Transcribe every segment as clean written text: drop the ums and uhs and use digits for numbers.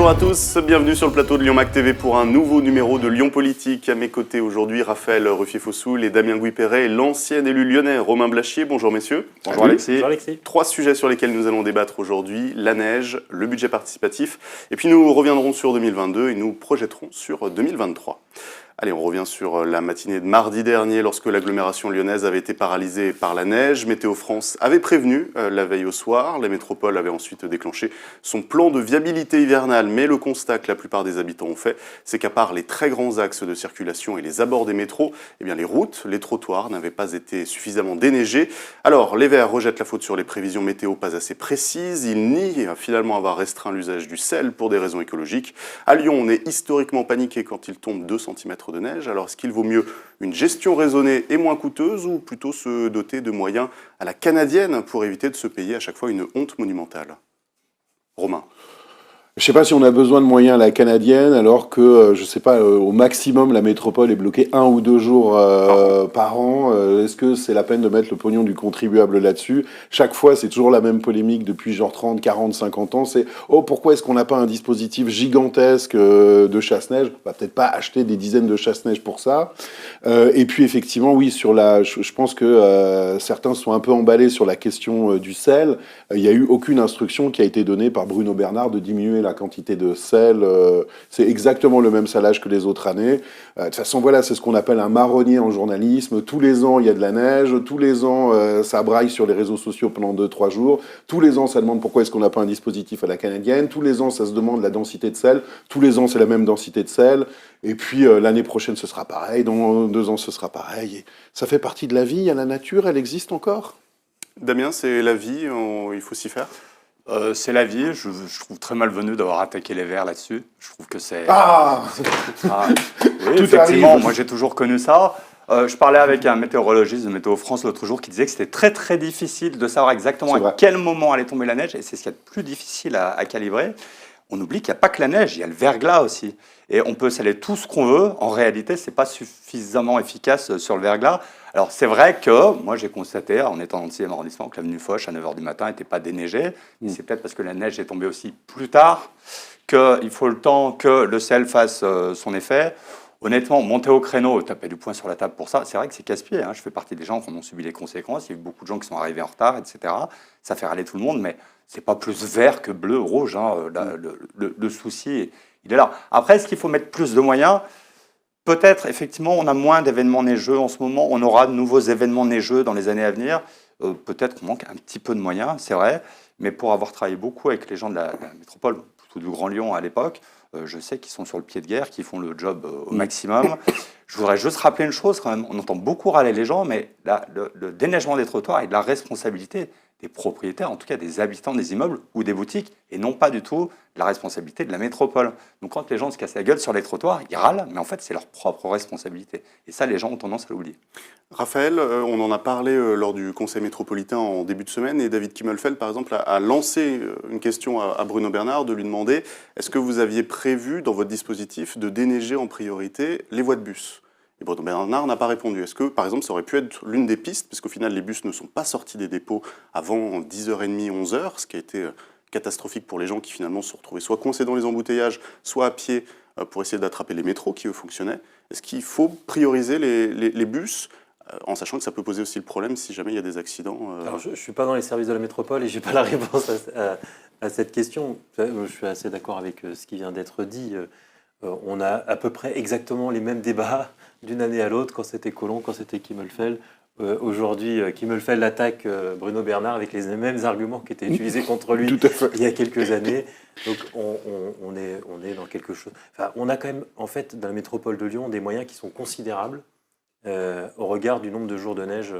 Bonjour à tous, bienvenue sur le plateau de Lyon-Mac TV pour un nouveau numéro de Lyon Politique. À mes côtés aujourd'hui, Raphaël Ruffier-Fossoul et Damien Gouy-Perret, l'ancien élu lyonnais Romain Blachier. Bonjour messieurs. Bonjour Alexis. Bonjour Alexis. 3 sujets sur lesquels nous allons débattre aujourd'hui, la neige, le budget participatif, et puis nous reviendrons sur 2022 et nous projetterons sur 2023. Allez, on revient sur la matinée de mardi dernier lorsque l'agglomération lyonnaise avait été paralysée par la neige. Météo France avait prévenu la veille au soir. La métropole avait ensuite déclenché son plan de viabilité hivernale. Mais le constat que la plupart des habitants ont fait, c'est qu'à part les très grands axes de circulation et les abords des métros, eh bien les routes, les trottoirs n'avaient pas été suffisamment déneigés. Alors, les Verts rejettent la faute sur les prévisions météo pas assez précises. Ils nient finalement avoir restreint l'usage du sel pour des raisons écologiques. À Lyon, on est historiquement paniqué quand il tombe 2 cm de neige. Alors, est-ce qu'il vaut mieux une gestion raisonnée et moins coûteuse ou plutôt se doter de moyens à la canadienne pour éviter de se payer à chaque fois une honte monumentale ? Romain. Je ne sais pas si on a besoin de moyens à la canadienne, alors que, je ne sais pas, au maximum, la métropole est bloquée 1 ou 2 jours par an. Est-ce que c'est la peine de mettre le pognon du contribuable là-dessus ? Chaque fois, c'est toujours la même polémique depuis genre 30, 40, 50 ans. C'est « Oh, pourquoi est-ce qu'on n'a pas un dispositif gigantesque de chasse-neige ?» On va peut-être pas acheter des dizaines de chasse-neige pour ça. Et puis, effectivement, oui, je pense que certains sont un peu emballés sur la question du sel. Il n'y a eu aucune instruction qui a été donnée par Bruno Bernard de diminuer la quantité de sel. C'est exactement le même salage que les autres années. De toute façon, voilà, c'est ce qu'on appelle un marronnier en journalisme. Tous les ans, il y a de la neige. Tous les ans, ça braille sur les réseaux sociaux pendant 2-3 jours. Tous les ans, ça demande pourquoi est-ce qu'on n'a pas un dispositif à la canadienne. Tous les ans, ça se demande la densité de sel. Tous les ans, c'est la même densité de sel. Et puis, l'année prochaine, ce sera pareil. Dans 2 ans, ce sera pareil. Et ça fait partie de la vie. Il y a la nature, elle existe encore. Damien, c'est la vie, il faut s'y faire ? C'est la vie. Je trouve très malvenu d'avoir attaqué les Verts là-dessus. Je trouve que c'est... Oui, Tout effectivement, arrive. moi j'ai toujours connu ça. Je parlais avec un météorologiste de Météo France l'autre jour qui disait que c'était très très difficile de savoir exactement à quel moment allait tomber la neige. Et c'est ce qu'il y a de plus difficile à calibrer. On oublie qu'il n'y a pas que la neige, il y a le verglas aussi. Et on peut saler tout ce qu'on veut. En réalité, ce n'est pas suffisamment efficace sur le verglas. Alors, c'est vrai que moi, j'ai constaté, en étant dans le 6e arrondissement, que l'avenue Foch, à 9h du matin, n'était pas déneigée. C'est peut-être parce que la neige est tombée aussi plus tard, qu'il faut le temps que le sel fasse son effet. Honnêtement, monter au créneau, taper du poing sur la table pour ça, c'est vrai que c'est casse-pied. Je fais partie des gens qui en ont subi les conséquences. Il y a eu beaucoup de gens qui sont arrivés en retard, etc. Ça fait râler tout le monde, mais c'est pas plus vert que bleu, rouge. Le souci, il est là. Après, est-ce qu'il faut mettre plus de moyens ? Peut-être, effectivement, on a moins d'événements neigeux en ce moment. On aura de nouveaux événements neigeux dans les années à venir. Peut-être qu'on manque un petit peu de moyens, c'est vrai. Mais pour avoir travaillé beaucoup avec les gens de la métropole, plutôt du Grand Lyon à l'époque, je sais qu'ils sont sur le pied de guerre, qu'ils font le job au maximum. Je voudrais juste rappeler une chose quand même. On entend beaucoup râler les gens, mais le déneigement des trottoirs est de la responsabilité des propriétaires, en tout cas des habitants des immeubles ou des boutiques, et non pas du tout de la responsabilité de la métropole. Donc quand les gens se cassent la gueule sur les trottoirs, ils râlent, mais en fait c'est leur propre responsabilité. Et ça, les gens ont tendance à l'oublier. Raphaël, on en a parlé lors du conseil métropolitain en début de semaine, et David Kimmelfeld, par exemple, a lancé une question à Bruno Bernard, de lui demander « Est-ce que vous aviez prévu dans votre dispositif de déneiger en priorité les voies de bus ?» Et Bruno Bernard n'a pas répondu. Est-ce que, par exemple, ça aurait pu être l'une des pistes, parce qu'au final, les bus ne sont pas sortis des dépôts avant 10h30, 11h, ce qui a été catastrophique pour les gens qui finalement se sont retrouvés soit coincés dans les embouteillages, soit à pied pour essayer d'attraper les métros qui, eux, fonctionnaient. Est-ce qu'il faut prioriser les bus en sachant que ça peut poser aussi le problème si jamais il y a des accidents Alors, je ne suis pas dans les services de la métropole et je n'ai pas la réponse à cette question. Je suis assez d'accord avec ce qui vient d'être dit. On a à peu près exactement les mêmes débats d'une année à l'autre, quand c'était Collomb, quand c'était Kimmelfeld. Aujourd'hui, Kimmelfeld attaque Bruno Bernard avec les mêmes arguments qui étaient utilisés contre lui il y a quelques années. Donc on est dans quelque chose... Enfin, on a quand même, en fait, dans la métropole de Lyon, des moyens qui sont considérables au regard du nombre de jours de neige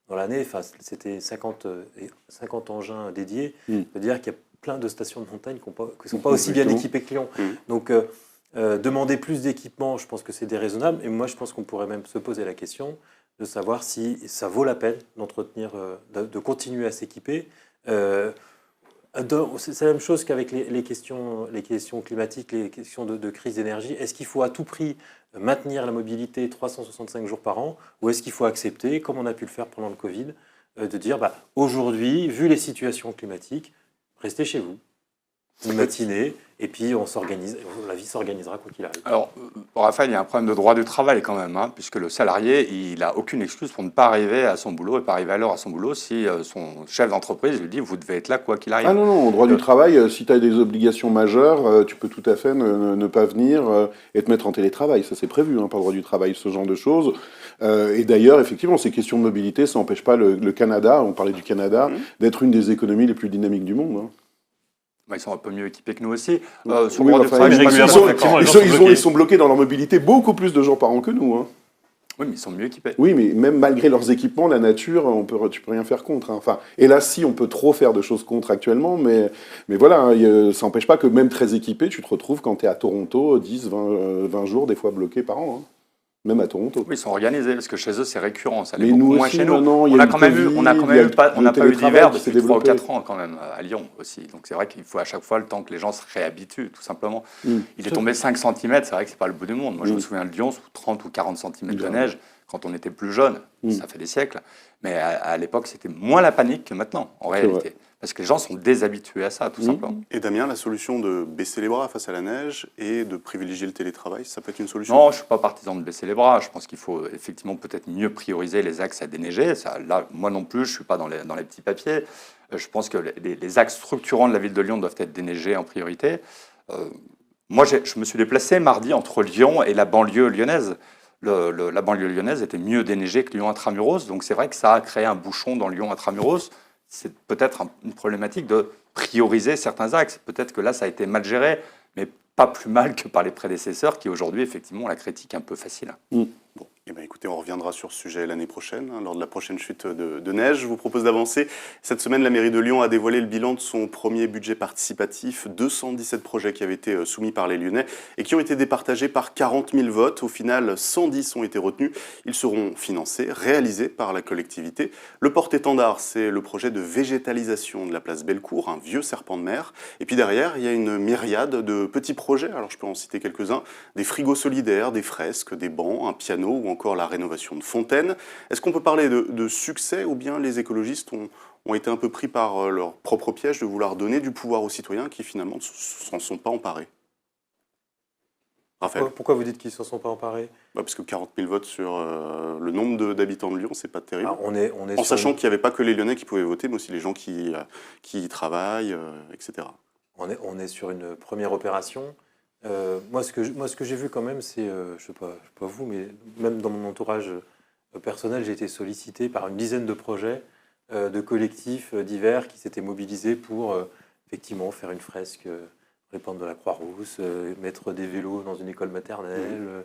dans l'année. Enfin, c'était 50 engins dédiés. C'est-à-dire qu'il y a plein de stations de montagne qui ne sont pas aussi bien équipées que Lyon. Donc... demander plus d'équipements, je pense que c'est déraisonnable. Et moi, je pense qu'on pourrait même se poser la question de savoir si ça vaut la peine d'entretenir, de continuer à s'équiper. C'est la même chose qu'avec les questions climatiques, les questions de crise d'énergie. Est-ce qu'il faut à tout prix maintenir la mobilité 365 jours par an, ou est-ce qu'il faut accepter, comme on a pu le faire pendant le Covid, de dire aujourd'hui, vu les situations climatiques, restez chez vous. une matinée, et puis la vie s'organisera quoi qu'il arrive. Alors, Raphaël, il y a un problème de droit du travail quand même, hein, puisque le salarié, il n'a aucune excuse pour ne pas arriver à son boulot et pas arriver à l'heure à son boulot si son chef d'entreprise lui dit vous devez être là quoi qu'il arrive. Ah non, non, au droit du travail, si tu as des obligations majeures, tu peux tout à fait ne pas venir et te mettre en télétravail. Ça, c'est prévu par le droit du travail, ce genre de choses. Et d'ailleurs, effectivement, ces questions de mobilité, ça n'empêche pas le Canada, on parlait du Canada, d'être une des économies les plus dynamiques du monde. Ils sont un peu mieux équipés que nous aussi. Sur le droit du travail, ils sont bloqués dans leur mobilité beaucoup plus de jours par an que nous. Oui, mais ils sont mieux équipés. Oui, mais même malgré leurs équipements, la nature, tu peux rien faire contre. Enfin, et là, si, on peut trop faire de choses contre actuellement, mais voilà, ça n'empêche pas que même très équipé, tu te retrouves quand tu es à Toronto, 10, 20 jours, des fois bloqués par an. Même à Toronto. Oui, ils sont organisés, parce que chez eux, c'est récurrent. Ça l'est mais beaucoup nous moins aussi, chez nous. On a quand même eu, on n'a pas eu d'hiver depuis 3 ou 4 ans quand même, à Lyon aussi. Donc c'est vrai qu'il faut à chaque fois le temps que les gens se réhabituent, tout simplement. Il est tombé 5 cm, c'est vrai que c'est pas le bout du monde. Moi, je me souviens de Lyon sous 30 ou 40 cm de neige, quand on était plus jeune. Ça fait des siècles. Mais à l'époque, c'était moins la panique que maintenant, en réalité. Parce que les gens sont déshabitués à ça, tout simplement. Et Damien, la solution de baisser les bras face à la neige et de privilégier le télétravail, ça peut être une solution? Non, je ne suis pas partisan de baisser les bras. Je pense qu'il faut effectivement peut-être mieux prioriser les axes à déneiger. Ça, là, moi non plus, je ne suis pas dans les petits papiers. Je pense que les axes structurants de la ville de Lyon doivent être déneigés en priorité. Moi, je me suis déplacé mardi entre Lyon et la banlieue lyonnaise. La banlieue lyonnaise était mieux déneigée que Lyon intramuros. Donc c'est vrai que ça a créé un bouchon dans Lyon intramuros. C'est peut-être une problématique de prioriser certains axes. Peut-être que là, ça a été mal géré, mais pas plus mal que par les prédécesseurs qui, aujourd'hui, effectivement, ont la critique un peu facile. Bon, eh bien, écoutez, on reviendra sur ce sujet l'année prochaine, lors de la prochaine chute de neige. Je vous propose d'avancer. Cette semaine, la mairie de Lyon a dévoilé le bilan de son premier budget participatif. 217 projets qui avaient été soumis par les Lyonnais et qui ont été départagés par 40 000 votes. Au final, 110 ont été retenus. Ils seront financés, réalisés par la collectivité. Le porte-étendard, c'est le projet de végétalisation de la place Bellecour, un vieux serpent de mer. Et puis derrière, il y a une myriade de petits projets. Alors, je peux en citer quelques-uns. Des frigos solidaires, des fresques, des bancs, un piano ou encore la rénovation de fontaines. Est-ce qu'on peut parler de succès ou bien les écologistes ont été un peu pris par leur propre piège de vouloir donner du pouvoir aux citoyens qui finalement ne s'en sont pas emparés? Raphaël. Pourquoi vous dites qu'ils ne s'en sont pas emparés? Parce que 40 000 votes sur le nombre d'habitants de Lyon, c'est pas terrible. Alors en sachant qu'il n'y avait pas que les Lyonnais qui pouvaient voter, mais aussi les gens qui y travaillent, etc. On est sur une première opération. Moi, ce que j'ai vu quand même, c'est, je sais pas vous, mais même dans mon entourage personnel, j'ai été sollicité par une dizaine de projets de collectifs divers qui s'étaient mobilisés pour effectivement faire une fresque, répandre de la Croix-Rousse, mettre des vélos dans une école maternelle,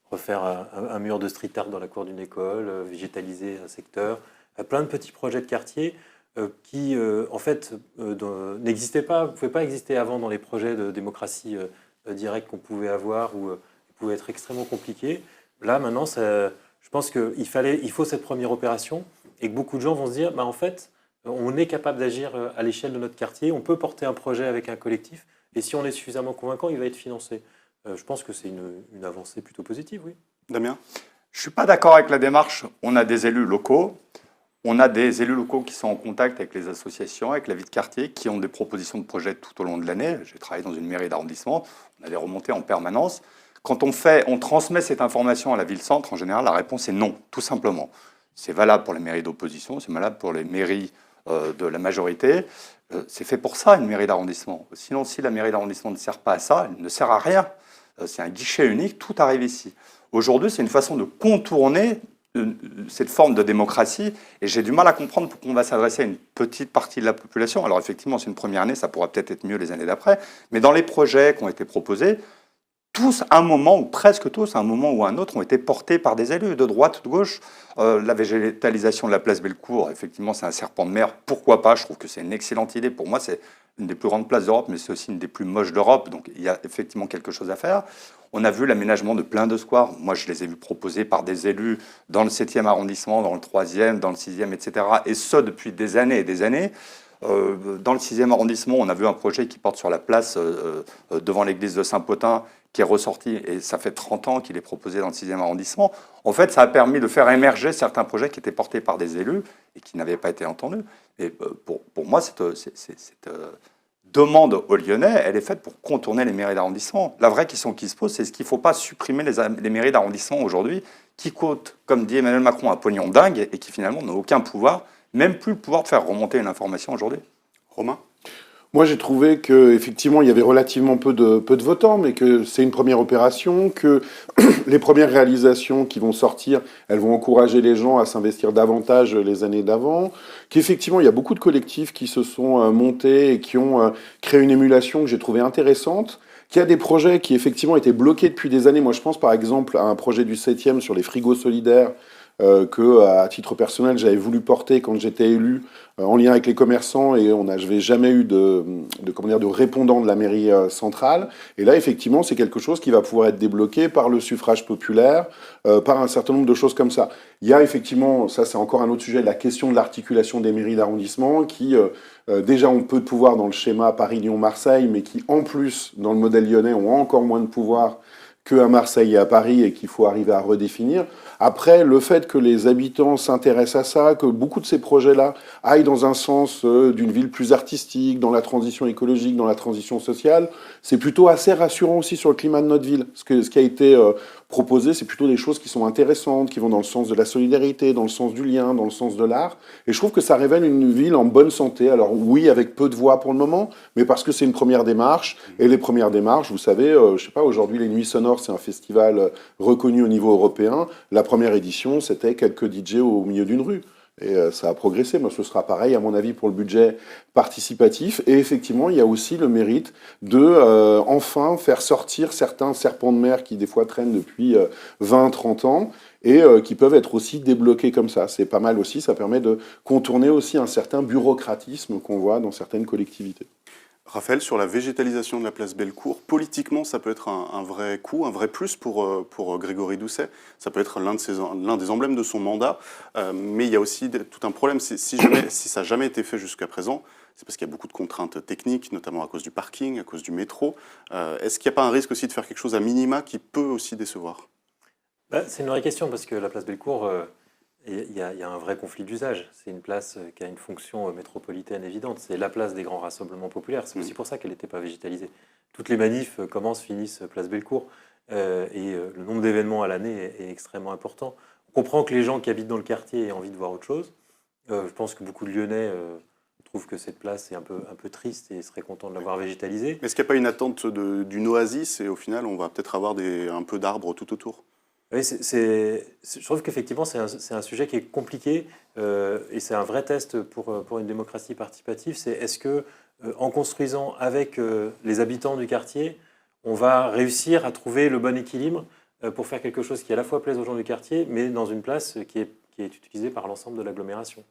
refaire un mur de street art dans la cour d'une école, végétaliser un secteur, plein de petits projets de quartier qui, en fait, n'existaient pas, ne pouvaient pas exister avant dans les projets de démocratie direct qu'on pouvait avoir ou qui pouvait être extrêmement compliqué. Là, maintenant, je pense qu'il faut cette première opération et que beaucoup de gens vont se dire, en fait, on est capable d'agir à l'échelle de notre quartier, on peut porter un projet avec un collectif et si on est suffisamment convaincant, il va être financé. Je pense que c'est une avancée plutôt positive, oui. Damien? Je ne suis pas d'accord avec la démarche. On a des élus locaux. On a des élus locaux qui sont en contact avec les associations, avec la vie de quartier, qui ont des propositions de projets tout au long de l'année. J'ai travaillé dans une mairie d'arrondissement, on a des remontées en permanence. Quand on transmet cette information à la ville-centre, en général, la réponse est non, tout simplement. C'est valable pour les mairies d'opposition, c'est valable pour les mairies de la majorité. C'est fait pour ça, une mairie d'arrondissement. Sinon, si la mairie d'arrondissement ne sert pas à ça, elle ne sert à rien. C'est un guichet unique, tout arrive ici. Aujourd'hui, c'est une façon de contourner cette forme de démocratie, et j'ai du mal à comprendre pourquoi on va s'adresser à une petite partie de la population. Alors effectivement, c'est une première année, ça pourra peut-être être mieux les années d'après, mais dans les projets qui ont été proposés, tous, à un moment, ou presque tous, à un moment ou à un autre, ont été portés par des élus de droite ou de gauche. La végétalisation de la place Bellecour, effectivement, c'est un serpent de mer, pourquoi pas? Je trouve que c'est une excellente idée. Pour moi, c'est une des plus grandes places d'Europe, mais c'est aussi une des plus moches d'Europe, donc il y a effectivement quelque chose à faire. On a vu l'aménagement de plein de squares. Moi, je les ai vus proposés par des élus dans le 7e arrondissement, dans le 3e, dans le 6e, etc. Et ce, depuis des années et des années. Dans le 6e arrondissement, on a vu un projet qui porte sur la place devant l'église de Saint-Potin, qui est ressorti, et ça fait 30 ans qu'il est proposé dans le 6e arrondissement. En fait, ça a permis de faire émerger certains projets qui étaient portés par des élus et qui n'avaient pas été entendus. Et pour moi, cette demande aux Lyonnais, elle est faite pour contourner les mairies d'arrondissement. La vraie question qui se pose, c'est est-ce qu'il ne faut pas supprimer les mairies d'arrondissement aujourd'hui qui coûtent, comme dit Emmanuel Macron, un pognon dingue et qui finalement n'ont aucun pouvoir, même plus le pouvoir de faire remonter une information aujourd'hui. Romain ? Moi, j'ai trouvé qu'effectivement, il y avait relativement peu de votants, mais que c'est une première opération, que les premières réalisations qui vont sortir, elles vont encourager les gens à s'investir davantage les années d'avant, qu'effectivement, il y a beaucoup de collectifs qui se sont montés et qui ont créé une émulation que j'ai trouvée intéressante, qu'il y a des projets qui, effectivement, étaient bloqués depuis des années. Moi, je pense, par exemple, à un projet du 7e sur les frigos solidaires, que, à titre personnel, j'avais voulu porter quand j'étais élu, en lien avec les commerçants, et je n'avais jamais eu de répondant de la mairie centrale. Et là, effectivement, c'est quelque chose qui va pouvoir être débloqué par le suffrage populaire, par un certain nombre de choses comme ça. Il y a effectivement, ça c'est encore un autre sujet, la question de l'articulation des mairies d'arrondissement, qui déjà ont peu de pouvoir dans le schéma Paris-Lyon-Marseille, mais qui en plus, dans le modèle lyonnais, ont encore moins de pouvoir qu'à Marseille et à Paris, et qu'il faut arriver à redéfinir. Après, le fait que les habitants s'intéressent à ça, que beaucoup de ces projets-là aillent dans un sens d'une ville plus artistique, dans la transition écologique, dans la transition sociale, c'est plutôt assez rassurant aussi sur le climat de notre ville. Ce qui a été proposé, c'est plutôt des choses qui sont intéressantes, qui vont dans le sens de la solidarité, dans le sens du lien, dans le sens de l'art. Et je trouve que ça révèle une ville en bonne santé. Alors oui, avec peu de voix pour le moment, mais parce que c'est une première démarche. Et les premières démarches, vous savez, je sais pas, aujourd'hui, les Nuits Sonores, c'est un festival reconnu au niveau européen. La première édition, c'était quelques DJ au milieu d'une rue. Et ça a progressé. Moi, ce sera pareil, à mon avis, pour le budget participatif. Et effectivement, il y a aussi le mérite de enfin faire sortir certains serpents de mer qui, des fois, traînent depuis 20-30 ans et qui peuvent être aussi débloqués comme ça. C'est pas mal aussi. Ça permet de contourner aussi un certain bureaucratisme qu'on voit dans certaines collectivités. Raphaël, sur la végétalisation de la place Bellecour, politiquement, ça peut être un vrai coup, un vrai plus pour Grégory Doucet. Ça peut être l'un des emblèmes de son mandat. Mais il y a aussi tout un problème. Si ça n'a jamais été fait jusqu'à présent, c'est parce qu'il y a beaucoup de contraintes techniques, notamment à cause du parking, à cause du métro. Est-ce qu'il n'y a pas un risque aussi de faire quelque chose à minima qui peut aussi décevoir ? C'est une vraie question, parce que la place Bellecour... Il y a un vrai conflit d'usage. C'est une place qui a une fonction métropolitaine évidente. C'est la place des grands rassemblements populaires. C'est aussi pour ça qu'elle n'était pas végétalisée. Toutes les manifs commencent, finissent place Bellecour. Et le nombre d'événements à l'année est extrêmement important. On comprend que les gens qui habitent dans le quartier aient envie de voir autre chose. Je pense que beaucoup de Lyonnais trouvent que cette place est un peu triste et seraient contents de l'avoir végétalisée. Est-ce qu'il n'y a pas une attente d'une oasis et au final, on va peut-être avoir un peu d'arbres tout autour ? Oui, je trouve qu'effectivement, c'est un sujet qui est compliqué et c'est un vrai test pour une démocratie participative. C'est est-ce que, en construisant avec les habitants du quartier, on va réussir à trouver le bon équilibre pour faire quelque chose qui à la fois plaise aux gens du quartier, mais dans une place qui est utilisée par l'ensemble de l'agglomération.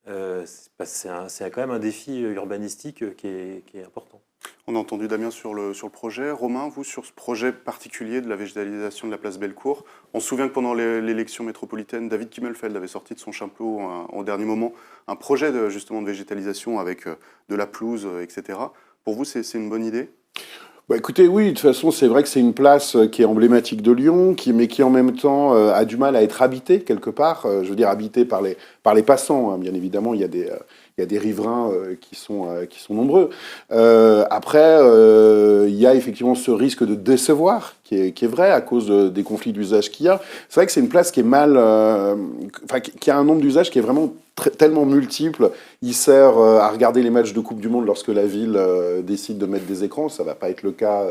C'est quand même un défi urbanistique qui est important. On a entendu Damien sur le projet. Romain, vous, sur ce projet particulier de la végétalisation de la place Bellecour, on se souvient que pendant l'élection métropolitaine, David Kimmelfeld avait sorti de son chapeau au dernier moment un projet justement de végétalisation avec de la pelouse, etc. Pour vous, c'est une bonne idée ? Écoutez, oui, de toute façon, c'est vrai que c'est une place qui est emblématique de Lyon, mais qui en même temps a du mal à être habitée quelque part. Je veux dire, habitée par les passants. Hein. Bien évidemment, il y a des riverains qui sont nombreux. Après, il y a effectivement ce risque de décevoir qui est vrai à cause des conflits d'usage qu'il y a. C'est vrai que c'est une place qui est qui a un nombre d'usages qui est vraiment tellement multiple. Il sert à regarder les matchs de Coupe du Monde lorsque la ville décide de mettre des écrans. Ça va pas être le cas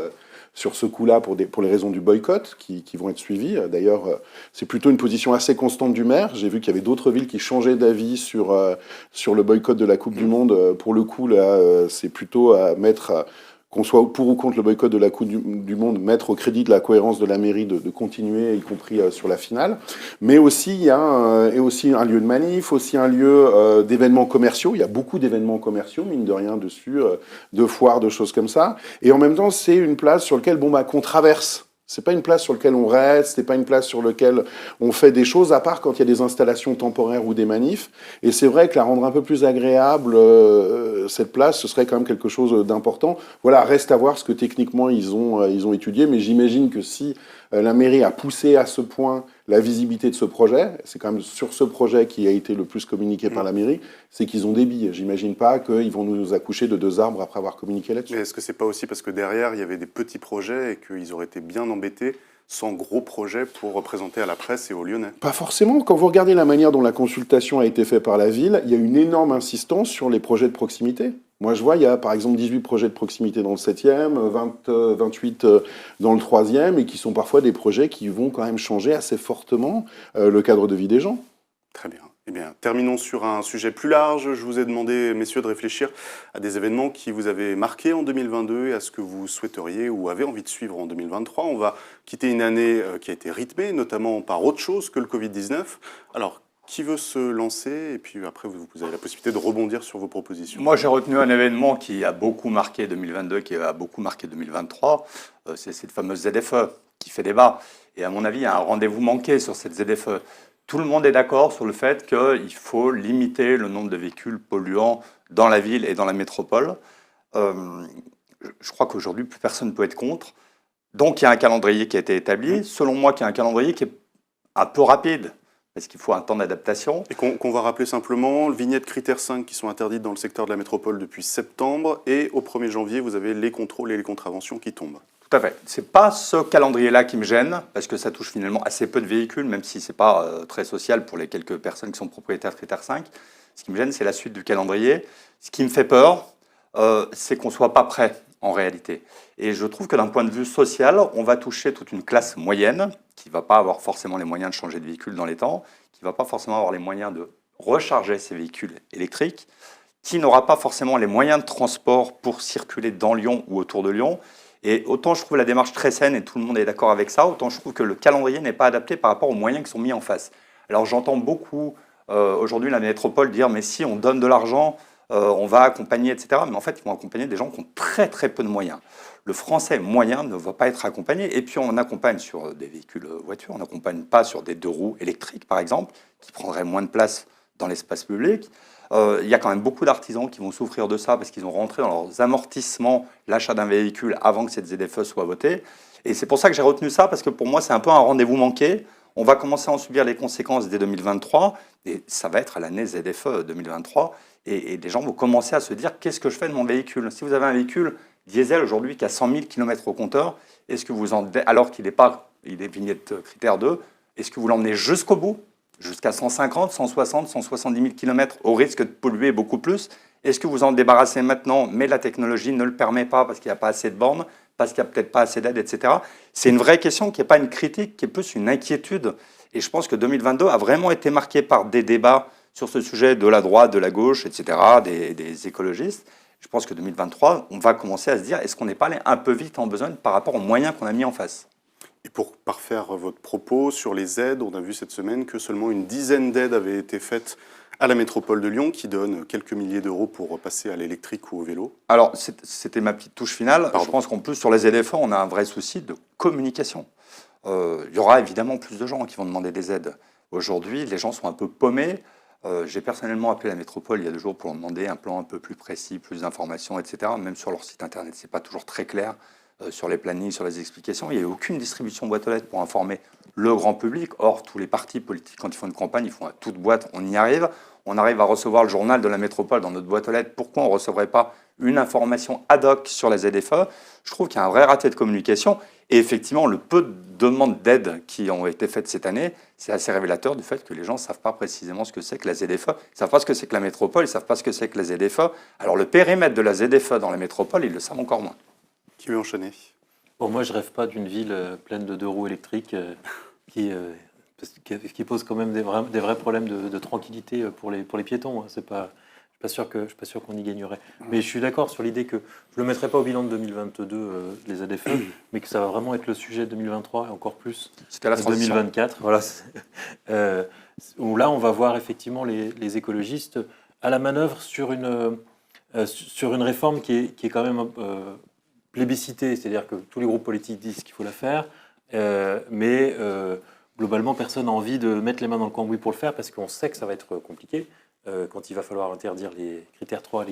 sur ce coup-là pour les raisons du boycott qui vont être suivies. D'ailleurs, c'est plutôt une position assez constante du maire. J'ai vu qu'il y avait d'autres villes qui changeaient d'avis sur le boycott de la Coupe du Monde. Pour le coup, là, c'est plutôt à mettre... qu'on soit pour ou contre le boycott de la Coupe du Monde, mettre au crédit de la cohérence de la mairie de continuer, y compris sur la finale. Mais aussi, il y a aussi un lieu de manif, aussi un lieu d'événements commerciaux. Il y a beaucoup d'événements commerciaux, mine de rien, dessus, de foires, de choses comme ça. Et en même temps, c'est une place sur laquelle qu'on traverse. C'est pas une place sur laquelle on reste, c'est pas une place sur laquelle on fait des choses, à part quand il y a des installations temporaires ou des manifs. Et c'est vrai que la rendre un peu plus agréable, cette place, ce serait quand même quelque chose d'important. Voilà, reste à voir ce que techniquement ils ont étudié, mais j'imagine que si la mairie a poussé à ce point la visibilité de ce projet, c'est quand même sur ce projet qui a été le plus communiqué par la mairie, c'est qu'ils ont des billes. J'imagine pas qu'ils vont nous accoucher de 2 arbres après avoir communiqué là-dessus. Mais est-ce que c'est pas aussi parce que derrière, il y avait des petits projets et qu'ils auraient été bien embêtés sans gros projets pour représenter à la presse et aux Lyonnais? Pas forcément. Quand vous regardez la manière dont la consultation a été faite par la ville, il y a une énorme insistance sur les projets de proximité. Moi, je vois, il y a par exemple 18 projets de proximité dans le 7e, 28 dans le 3e, et qui sont parfois des projets qui vont quand même changer assez fortement le cadre de vie des gens. Très bien. Eh bien, terminons sur un sujet plus large. Je vous ai demandé, messieurs, de réfléchir à des événements qui vous avaient marqué en 2022 et à ce que vous souhaiteriez ou avez envie de suivre en 2023. On va quitter une année qui a été rythmée, notamment par autre chose que le Covid-19. Alors, qui veut se lancer? Et puis après, vous avez la possibilité de rebondir sur vos propositions. Moi, j'ai retenu un événement qui a beaucoup marqué 2022, qui a beaucoup marqué 2023. C'est cette fameuse ZFE qui fait débat. Et à mon avis, il y a un rendez-vous manqué sur cette ZFE. Tout le monde est d'accord sur le fait qu'il faut limiter le nombre de véhicules polluants dans la ville et dans la métropole. Je crois qu'aujourd'hui, plus personne ne peut être contre. Donc, il y a un calendrier qui a été établi. Selon moi, il y a un calendrier qui est un peu rapide, parce qu'il faut un temps d'adaptation. Et qu'on va rappeler simplement, vignettes critères 5 qui sont interdites dans le secteur de la métropole depuis septembre. Et au 1er janvier, vous avez les contrôles et les contraventions qui tombent. Tout à fait. Ce n'est pas ce calendrier-là qui me gêne, parce que ça touche finalement assez peu de véhicules, même si ce n'est pas très social pour les quelques personnes qui sont propriétaires de critère 5. Ce qui me gêne, c'est la suite du calendrier. Ce qui me fait peur, c'est qu'on ne soit pas prêt, en réalité. Et je trouve que d'un point de vue social, on va toucher toute une classe moyenne, qui ne va pas avoir forcément les moyens de changer de véhicule dans les temps, qui ne va pas forcément avoir les moyens de recharger ses véhicules électriques, qui n'aura pas forcément les moyens de transport pour circuler dans Lyon ou autour de Lyon. Et autant je trouve la démarche très saine et tout le monde est d'accord avec ça, autant je trouve que le calendrier n'est pas adapté par rapport aux moyens qui sont mis en face. Alors j'entends beaucoup aujourd'hui la métropole dire mais si on donne de l'argent, on va accompagner, etc. Mais en fait, ils vont accompagner des gens qui ont très très peu de moyens. Le français moyen ne va pas être accompagné. Et puis on accompagne sur des véhicules voitures, on n'accompagne pas sur des 2 roues électriques par exemple, qui prendraient moins de place dans l'espace public. Il y a quand même beaucoup d'artisans qui vont souffrir de ça parce qu'ils ont rentré dans leurs amortissements l'achat d'un véhicule avant que cette ZFE soit votée. Et c'est pour ça que j'ai retenu ça, parce que pour moi, c'est un peu un rendez-vous manqué. On va commencer à en subir les conséquences dès 2023, et ça va être l'année ZFE 2023. Et les gens vont commencer à se dire, qu'est-ce que je fais de mon véhicule? Si vous avez un véhicule diesel aujourd'hui qui a 100 000 km au compteur, est-ce que vous alors qu'il il est vignette critère 2, est-ce que vous l'emmenez jusqu'au bout? Jusqu'à 150, 160, 170 000 km au risque de polluer beaucoup plus. Est-ce que vous en débarrassez maintenant, mais la technologie ne le permet pas parce qu'il n'y a pas assez de bornes, parce qu'il n'y a peut-être pas assez d'aide, etc. C'est une vraie question qui n'est pas une critique, qui est plus une inquiétude. Et je pense que 2022 a vraiment été marqué par des débats sur ce sujet de la droite, de la gauche, etc., des écologistes. Je pense que 2023, on va commencer à se dire, est-ce qu'on n'est pas allé un peu vite en besogne par rapport aux moyens qu'on a mis en face? Et pour parfaire votre propos sur les aides, on a vu cette semaine que seulement une dizaine d'aides avaient été faites à la métropole de Lyon, qui donne quelques milliers d'euros pour passer à l'électrique ou au vélo. Alors, c'était ma petite touche finale. Pardon. Je pense qu'en plus, sur les ZFE, on a un vrai souci de communication. Il y aura évidemment plus de gens qui vont demander des aides. Aujourd'hui, les gens sont un peu paumés. J'ai personnellement appelé la métropole il y a 2 jours pour leur demander un plan un peu plus précis, plus d'informations, etc. Même sur leur site internet, ce n'est pas toujours très clair. Sur les plannings, sur les explications. Il n'y a aucune distribution boîte aux lettres pour informer le grand public. Or, tous les partis politiques, quand ils font une campagne, ils font à toute boîte, on y arrive. On arrive à recevoir le journal de la métropole dans notre boîte aux lettres. Pourquoi on ne recevrait pas une information ad hoc sur la ZFE? Je trouve qu'il y a un vrai raté de communication. Et effectivement, le peu de demandes d'aide qui ont été faites cette année, c'est assez révélateur du fait que les gens ne savent pas précisément ce que c'est que la ZFE. Ils ne savent pas ce que c'est que la métropole, ils ne savent pas ce que c'est que la ZFE. Alors, le périmètre de la ZFE dans la métropole, ils le savent encore moins. Qui veut enchaîner? Bon, moi, je rêve pas d'une ville pleine de 2 roues électriques qui pose quand même des vrais problèmes de tranquillité pour les piétons. Hein. Je ne suis pas sûr qu'on y gagnerait. Mais je suis d'accord sur l'idée que je ne le mettrai pas au bilan de 2022, les ZFE, mais que ça va vraiment être le sujet de 2023 et encore plus C'était la transition. 2024. Voilà, où là, on va voir effectivement les écologistes à la manœuvre sur une réforme qui est quand même plébiscitée, c'est-à-dire que tous les groupes politiques disent qu'il faut la faire, mais globalement, personne n'a envie de mettre les mains dans le cambouis pour le faire parce qu'on sait que ça va être compliqué quand il va falloir interdire les critères 3,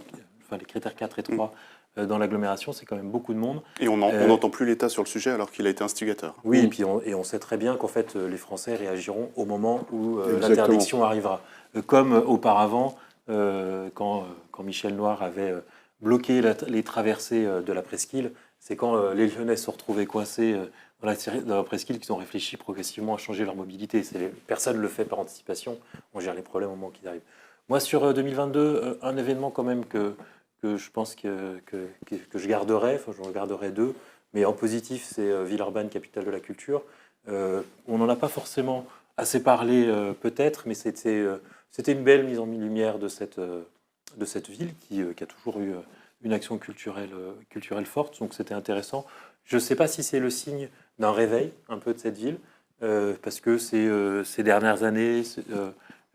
enfin les critères 4 et 3 dans l'agglomération, c'est quand même beaucoup de monde. Et on n'entend plus l'État sur le sujet alors qu'il a été instigateur. Oui, et puis on sait très bien qu'en fait, les Français réagiront au moment où Exactement. l'interdiction arrivera. Comme auparavant, quand Michel Noir avait bloqué les traversées de la presqu'île, c'est quand les Lyonnais se sont retrouvés coincés dans la presqu'île qu'ils ont réfléchi progressivement à changer leur mobilité. Personne ne le fait par anticipation, on gère les problèmes au moment qu'ils arrivent. Moi, sur 2022, un événement quand même que je pense que je garderai, enfin j'en garderai deux, mais en positif, c'est Villeurbanne, capitale de la culture. On n'en a pas forcément assez parlé peut-être, mais c'était une belle mise en lumière de cette ville qui a toujours eu une action culturelle forte, donc c'était intéressant. Je ne sais pas si c'est le signe d'un réveil un peu de cette ville, parce que ces dernières années,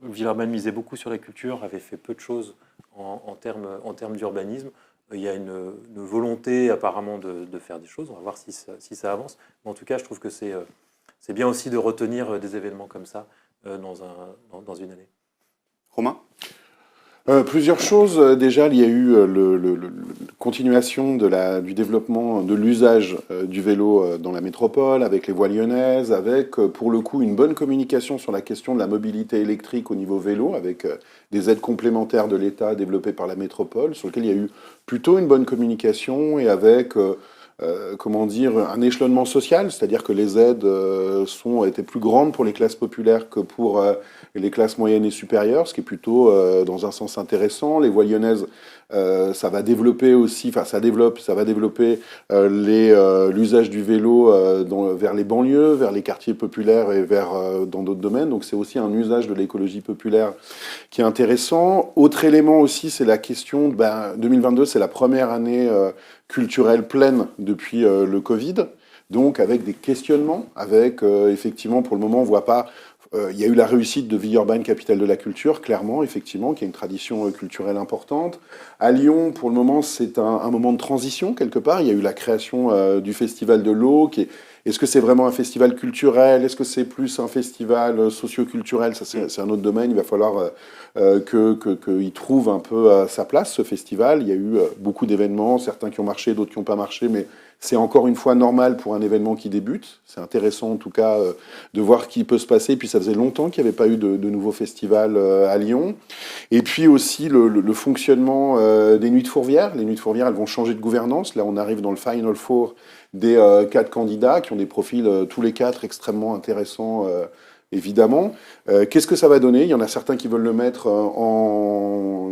Villeurbanne misait beaucoup sur la culture, avait fait peu de choses en termes d'urbanisme. Il y a une volonté apparemment de faire des choses, on va voir si ça avance. Mais en tout cas, je trouve que c'est bien aussi de retenir des événements comme ça dans une année. Romain ? Plusieurs choses. Déjà, il y a eu la continuation du développement de l'usage du vélo dans la métropole, avec les voies lyonnaises, avec, pour le coup, une bonne communication sur la question de la mobilité électrique au niveau vélo, avec des aides complémentaires de l'État développées par la métropole, sur lequel il y a eu plutôt une bonne communication et avec... un échelonnement social, c'est-à-dire que les aides étaient plus grandes pour les classes populaires que pour les classes moyennes et supérieures, ce qui est plutôt dans un sens intéressant. Les voies lyonnaises, ça va développer l'usage du vélo vers les banlieues, vers les quartiers populaires et dans d'autres domaines. Donc c'est aussi un usage de l'écologie populaire qui est intéressant. Autre élément aussi, c'est la question, 2022, c'est la première année culturelle pleine depuis le Covid, donc avec des questionnements, avec effectivement pour le moment on voit pas, il y a eu la réussite de Villeurbanne, capitale de la culture, clairement, effectivement, qui a une tradition culturelle importante. À Lyon, pour le moment, c'est un moment de transition quelque part. Il y a eu la création du Festival de l'eau, est-ce que c'est vraiment un festival culturel? Est-ce que c'est plus un festival socio-culturel? Ça, c'est un autre domaine. Il va falloir qu'il trouve un peu sa place, ce festival. Il y a eu beaucoup d'événements, certains qui ont marché, d'autres qui n'ont pas marché, mais c'est encore une fois normal pour un événement qui débute. C'est intéressant en tout cas de voir ce qui peut se passer. Puis ça faisait longtemps qu'il n'y avait pas eu de nouveau festival à Lyon. Et puis aussi le fonctionnement des Nuits de Fourvière. Les Nuits de Fourvière, elles vont changer de gouvernance. Là, on arrive dans le Final Four des 4 candidats qui ont des profils tous les 4 extrêmement intéressants, évidemment. Qu'est-ce que ça va donner? Il y en a certains qui veulent le mettre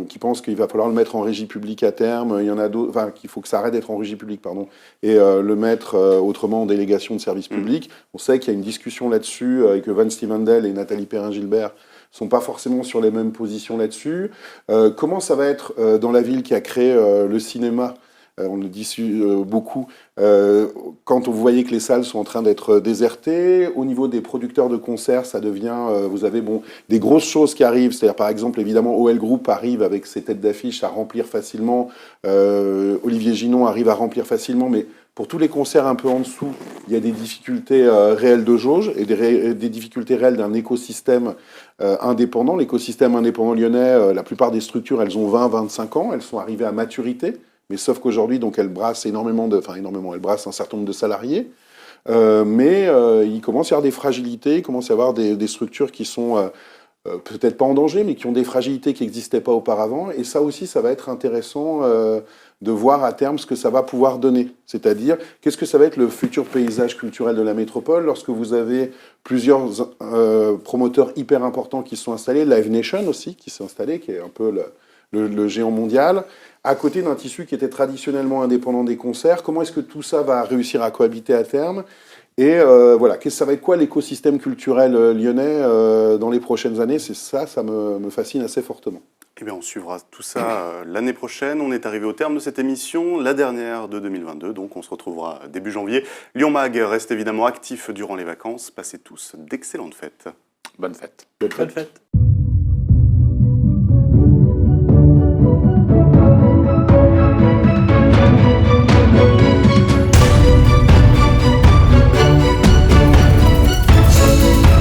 qui pensent qu'il va falloir le mettre en régie publique à terme. Il y en a d'autres, enfin, qu'il faut que ça arrête d'être en régie publique, pardon, et le mettre autrement en délégation de service public. On sait qu'il y a une discussion là-dessus et que Van Stevendel et Nathalie Perrin-Gilbert sont pas forcément sur les mêmes positions là-dessus. Comment ça va être dans la ville qui a créé le cinéma? On le dit beaucoup. Quand vous voyez que les salles sont en train d'être désertées, au niveau des producteurs de concerts, ça devient... vous avez des grosses choses qui arrivent. C'est-à-dire, par exemple, évidemment, OL Group arrive avec ses têtes d'affiche à remplir facilement. Olivier Ginon arrive à remplir facilement. Mais pour tous les concerts un peu en dessous, il y a des difficultés réelles de jauge et des difficultés réelles d'un écosystème indépendant. L'écosystème indépendant lyonnais, la plupart des structures, elles ont 20-25 ans. Elles sont arrivées à maturité. Mais sauf qu'aujourd'hui, donc, elle brasse elle brasse un certain nombre de salariés. Mais il commence à y avoir des fragilités, il commence à y avoir des structures qui sont peut-être pas en danger, mais qui ont des fragilités qui n'existaient pas auparavant. Et ça aussi, ça va être intéressant de voir à terme ce que ça va pouvoir donner. C'est-à-dire, qu'est-ce que ça va être le futur paysage culturel de la métropole lorsque vous avez plusieurs promoteurs hyper importants qui se sont installés, Live Nation aussi, qui s'est installé, qui est un peu le géant mondial, à côté d'un tissu qui était traditionnellement indépendant des concerts. Comment est-ce que tout ça va réussir à cohabiter à terme? Et voilà, ça va être quoi l'écosystème culturel lyonnais dans les prochaines années? C'est ça me fascine assez fortement. Eh bien, on suivra tout ça l'année prochaine. On est arrivé au terme de cette émission, la dernière de 2022, donc on se retrouvera début janvier. Lyon Mag reste évidemment actif durant les vacances. Passez tous d'excellentes fêtes. Bonne fête. Bonne fête. Bonne fête.